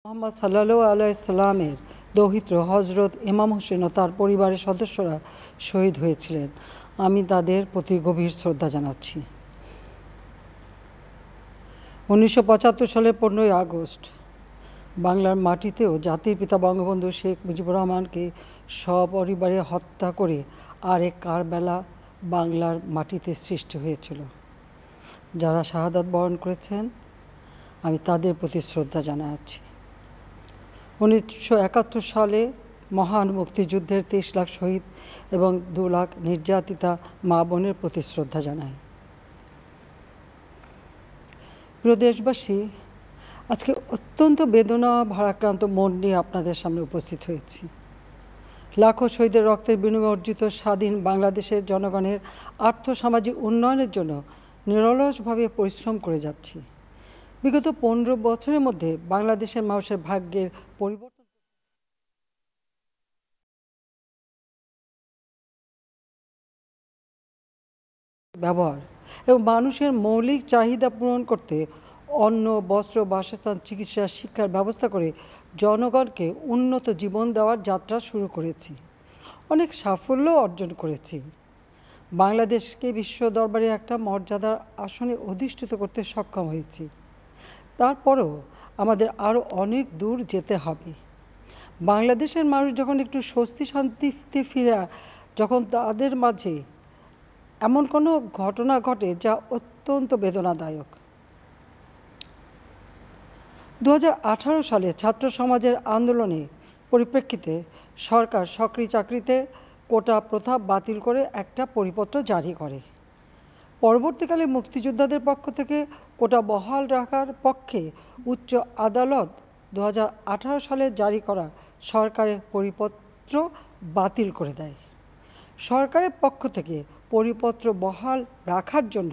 মোহাম্মদ সাল্লাল্লাহু আলাইহি সাল্লামের দৌহিত্র হজরত ইমাম হোসেন ও তার পরিবারের সদস্যরা শহীদ হয়েছিলেন। আমি তাদের প্রতি গভীর শ্রদ্ধা জানাচ্ছি। 1975 সালের 15ই আগস্ট বাংলার মাটিতেও জাতির পিতা বঙ্গবন্ধু শেখ মুজিবুর রহমানকে সপরিবারে হত্যা করে আরেক কারবালা বাংলার মাটিতে সৃষ্টি হয়েছিল। যারা শাহাদাত বরণ করেছেন আমি তাদের প্রতি শ্রদ্ধা জানাচ্ছি। 1971 সালে মহান মুক্তিযুদ্ধের 23 লাখ শহীদ এবং 2 লাখ নির্যাতিতা মা বোনের প্রতি শ্রদ্ধা জানাই। প্রিয় দেশবাসী, আজকে অত্যন্ত বেদনা ভারাক্রান্ত মন নিয়ে আপনাদের সামনে উপস্থিত হয়েছি। লাখো শহীদের রক্তের বিনিময়ে অর্জিত স্বাধীন বাংলাদেশের জনগণের আর্থসামাজিক উন্নয়নের জন্য নিরলসভাবে পরিশ্রম করে যাচ্ছি। বিগত 15 বছরের মধ্যে বাংলাদেশের মানুষের ভাগ্যের পরিবর্তন ব্যবহার এবং মানুষের মৌলিক চাহিদা পূরণ করতে অন্ন, বস্ত্র, বাসস্থান, চিকিৎসা, শিক্ষার ব্যবস্থা করে জনগণকে উন্নত জীবন দেওয়ার যাত্রা শুরু করেছি। অনেক সাফল্য অর্জন করেছি। বাংলাদেশকে বিশ্ব দরবারে একটা মর্যাদার আসনে অধিষ্ঠিত করতে সক্ষম হয়েছি। তারপরেও আমাদের আরও অনেক দূর যেতে হবে। বাংলাদেশের মানুষ যখন একটু স্বস্তি শান্তিতে ফিরে, যখন তাদের মাঝে এমন কোনো ঘটনা ঘটে যা অত্যন্ত বেদনাদায়ক। 2018 সালে ছাত্র সমাজের আন্দোলনে পরিপ্রেক্ষিতে সরকার সরকারি চাকরিতে কোটা প্রথা বাতিল করে একটা পরিপত্র জারি করে। পরবর্তীকালে মুক্তিযোদ্ধাদের পক্ষ থেকে কোটা বহাল রাখার পক্ষে উচ্চ আদালত 2018 সালে জারি করা সরকারের পরিপত্র বাতিল করে দেয়। সরকারের পক্ষ থেকে পরিপত্র বহাল রাখার জন্য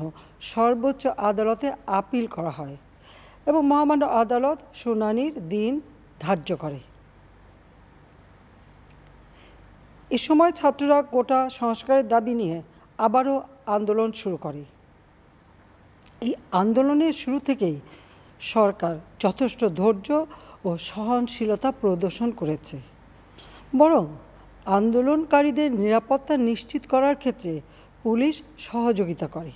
সর্বোচ্চ আদালতে আপিল করা হয় এবং মহামান্য আদালত শুনানির দিন ধার্য করে। এ সময় ছাত্ররা কোটা সংস্কারের দাবি নিয়ে আবারও আন্দোলন শুরু করে। এই আন্দোলনের শুরু থেকেই সরকার যথেষ্ট ধৈর্য ও সহনশীলতা প্রদর্শন করেছে, বরং আন্দোলনকারীদের নিরাপত্তা নিশ্চিত করার ক্ষেত্রে পুলিশ সহযোগিতা করে।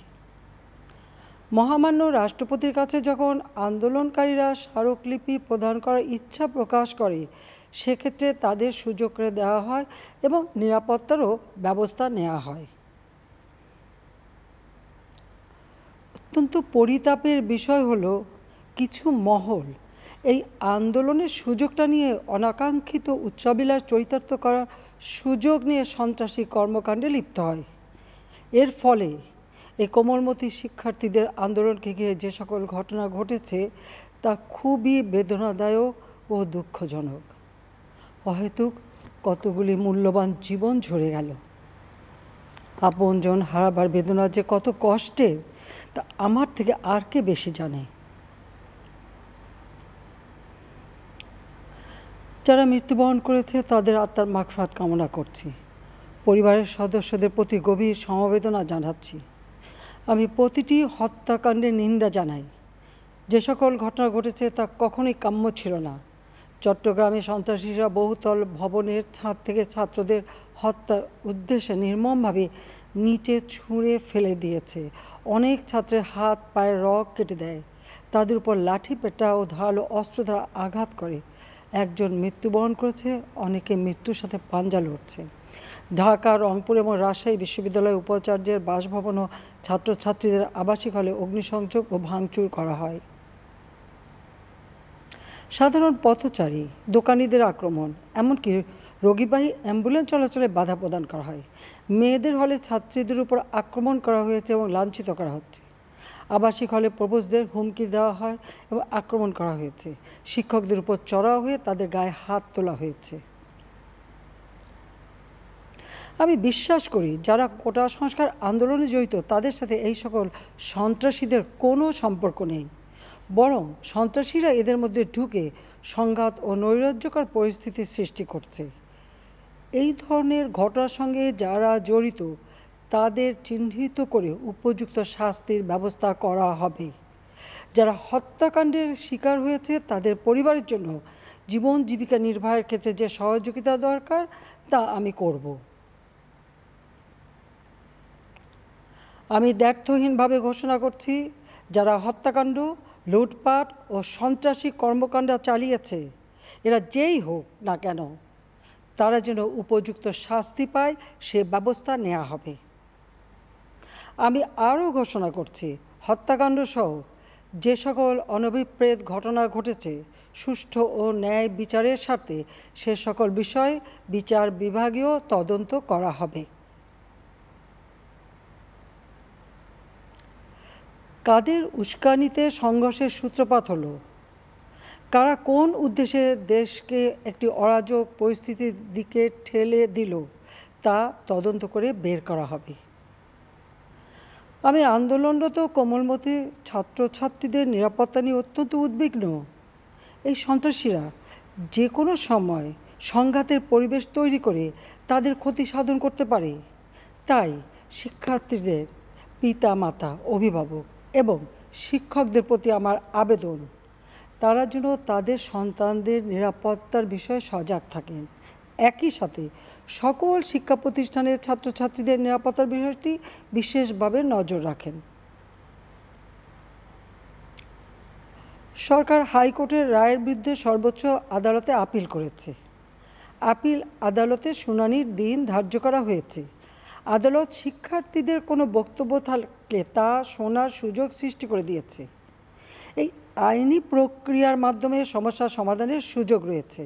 মহামান্য রাষ্ট্রপতির কাছে যখন আন্দোলনকারীরা স্মারকলিপি প্রদান করার ইচ্ছা প্রকাশ করে, সেক্ষেত্রে তাদের সুযোগ করে দেওয়া হয় এবং নিরাপত্তারও ব্যবস্থা নেওয়া হয়। অত্যন্ত পরিতাপের বিষয় হলো, কিছু মহল এই আন্দোলনের সুযোগটা নিয়ে অনাকাঙ্ক্ষিত উচ্চাবিলাস চরিতার্থ করার সুযোগ নিয়ে সন্ত্রাসী কর্মকাণ্ডে লিপ্ত হয়। এর ফলে এই কোমলমতি শিক্ষার্থীদের আন্দোলনকে ঘিরে যে সকল ঘটনা ঘটেছে তা খুবই বেদনাদায়ক ও দুঃখজনক। অহেতুক কতগুলি মূল্যবান জীবন ঝরে গেল। আপনজন হারাবার বেদনা যে কত কষ্টের তা আমার থেকে আর কে বেশি জানে। যারা মৃত্যুবরণ করেছে তাদের আত্মার মাগফিরাত কামনা করছি। পরিবারের সদস্যদের প্রতি গভীর সমবেদনা জানাচ্ছি। আমি প্রতিটি হত্যাকাণ্ডের নিন্দা জানাই। যে সকল ঘটনা ঘটেছে তা কখনোই কাম্য ছিল না। চট্টগ্রামে সন্ত্রাসীরা বহুতল ভবনের ছাদ থেকে ছাত্রদের হত্যার উদ্দেশ্যে নির্মমভাবে নিচে ছুঁড়ে ফেলে দিয়েছে। অনেক ছাত্রের হাত পায়ের রগ কেটে দেয়, তাদের উপর লাঠি পেটা ও ধারালো অস্ত্র দ্বারা আঘাত করে। একজন মৃত্যুবরণ করেছে, অনেকে মৃত্যুর সাথে পাঞ্জা লড়ছে। ঢাকা, রংপুর এবং রাজশাহী বিশ্ববিদ্যালয়ের উপাচার্যের বাসভবন ও ছাত্রছাত্রীদের আবাসিক হলে অগ্নিসংযোগ ও ভাঙচুর করা হয়। সাধারণ পথচারী, দোকানিদের আক্রমণ, এমনকি রোগীবাহী অ্যাম্বুলেন্স চলাচলে বাধা প্রদান করা হয়। মেয়েদের হলে ছাত্রীদের উপর আক্রমণ করা হয়েছে এবং লাঞ্ছিত করা হচ্ছে। আবাসিক হলে প্রবোজদের হুমকি দেওয়া হয় এবং আক্রমণ করা হয়েছে। শিক্ষকদের উপর চড়াও হয়ে তাদের গায়ে হাত তোলা হয়েছে। আমি বিশ্বাস করি যারা কোটা সংস্কার আন্দোলনে জড়িত তাদের সাথে এই সকল সন্ত্রাসীদের কোনো সম্পর্ক নেই, বরং সন্ত্রাসীরা এদের মধ্যে ঢুকে সংঘাত ও নৈরাজ্যকর পরিস্থিতির সৃষ্টি করছে। এই ধরনের ঘটনার সঙ্গে যারা জড়িত তাদের চিহ্নিত করে উপযুক্ত শাস্তির ব্যবস্থা করা হবে। যারা হত্যাকাণ্ডের শিকার হয়েছে তাদের পরিবারের জন্য জীবন জীবিকা নির্বাহের ক্ষেত্রে যে সহযোগিতা দরকার তা আমি করব। আমি দ্ব্যর্থহীনভাবে ঘোষণা করছি, যারা হত্যাকাণ্ড, লুটপাট ও সন্ত্রাসী কর্মকাণ্ড চালিয়েছে, এরা যেই হোক না কেন, তারা যেন উপযুক্ত শাস্তি পায় সে ব্যবস্থা নেওয়া হবে। আমি আরও ঘোষণা করছি, হত্যাকাণ্ড সহ যে সকল অনভিপ্রেত ঘটনা ঘটেছে, সুষ্ঠু ও ন্যায় বিচারের স্বার্থে সে সকল বিষয় বিচার বিভাগীয় তদন্ত করা হবে। কাদের উস্কানিতে সংঘর্ষের সূত্রপাত হলো, কারা কোন উদ্দেশ্যে দেশকে একটি অরাজক পরিস্থিতির দিকে ঠেলে দিল, তা তদন্ত করে বের করা হবে। আমি আন্দোলনরত কোমলমতি ছাত্রছাত্রীদের নিরাপত্তা নিয়ে অত্যন্ত উদ্বিগ্ন। এই সন্ত্রাসীরা যে কোনো সময় সংঘাতের পরিবেশ তৈরি করে তাদের ক্ষতি সাধন করতে পারে। তাই শিক্ষার্থীদের পিতা মাতা, অভিভাবক এবং শিক্ষকদের প্রতি আমার আবেদন, তারা যেন তাদের সন্তানদের নিরাপত্তার বিষয়ে সজাগ থাকেন। একই সাথে সকল শিক্ষা প্রতিষ্ঠানের ছাত্রছাত্রীদের নিরাপত্তার বিষয়টি বিশেষভাবে নজর রাখেন। সরকার হাইকোর্টের রায়ের বিরুদ্ধে সর্বোচ্চ আদালতে আপিল করেছে। আপিল আদালতে শুনানির দিন ধার্য করা হয়েছে। আদালত শিক্ষার্থীদের কোনো বক্তব্য থাকলে তা শোনার সুযোগ সৃষ্টি করে দিয়েছে। এই আইনি প্রক্রিয়ার মাধ্যমে সমস্যা সমাধানের সুযোগ রয়েছে।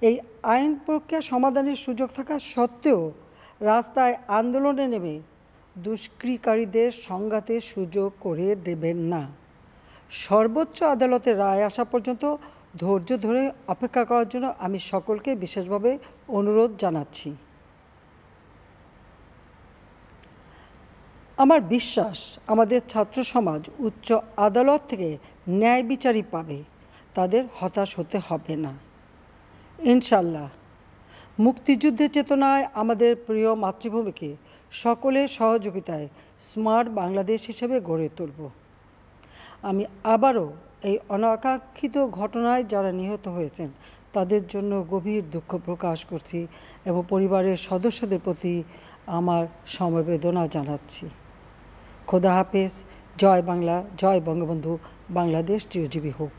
এই আইন প্রক্রিয়া সমাধানের সুযোগ থাকা সত্ত্বেও রাস্তায় আন্দোলনে নেমে দুষ্কৃতিকারীদের সংঘাতের সুযোগ করে দেবেন না। সর্বোচ্চ আদালতের রায় আসা পর্যন্ত ধৈর্য ধরে অপেক্ষা করার জন্য আমি সকলকে বিশেষভাবে অনুরোধ জানাচ্ছি। আমার বিশ্বাস, আমাদের ছাত্র সমাজ উচ্চ আদালত থেকে ন্যায় বিচারই পাবে, তাদের হতাশ হতে হবে না। ইনশাল্লাহ মুক্তিযুদ্ধের চেতনায় আমাদের প্রিয় মাতৃভূমিকে সকলের সহযোগিতায় স্মার্ট বাংলাদেশ হিসেবে গড়ে তুলব। আমি আবারও এই অনাকাঙ্ক্ষিত ঘটনায় যারা নিহত হয়েছেন তাদের জন্য গভীর দুঃখ প্রকাশ করছি এবং পরিবারের সদস্যদের প্রতি আমার সমবেদনা জানাচ্ছি। খোদা হাফেজ। জয় বাংলা, জয় বঙ্গবন্ধু। বাংলাদেশ চিরজীবী হোক।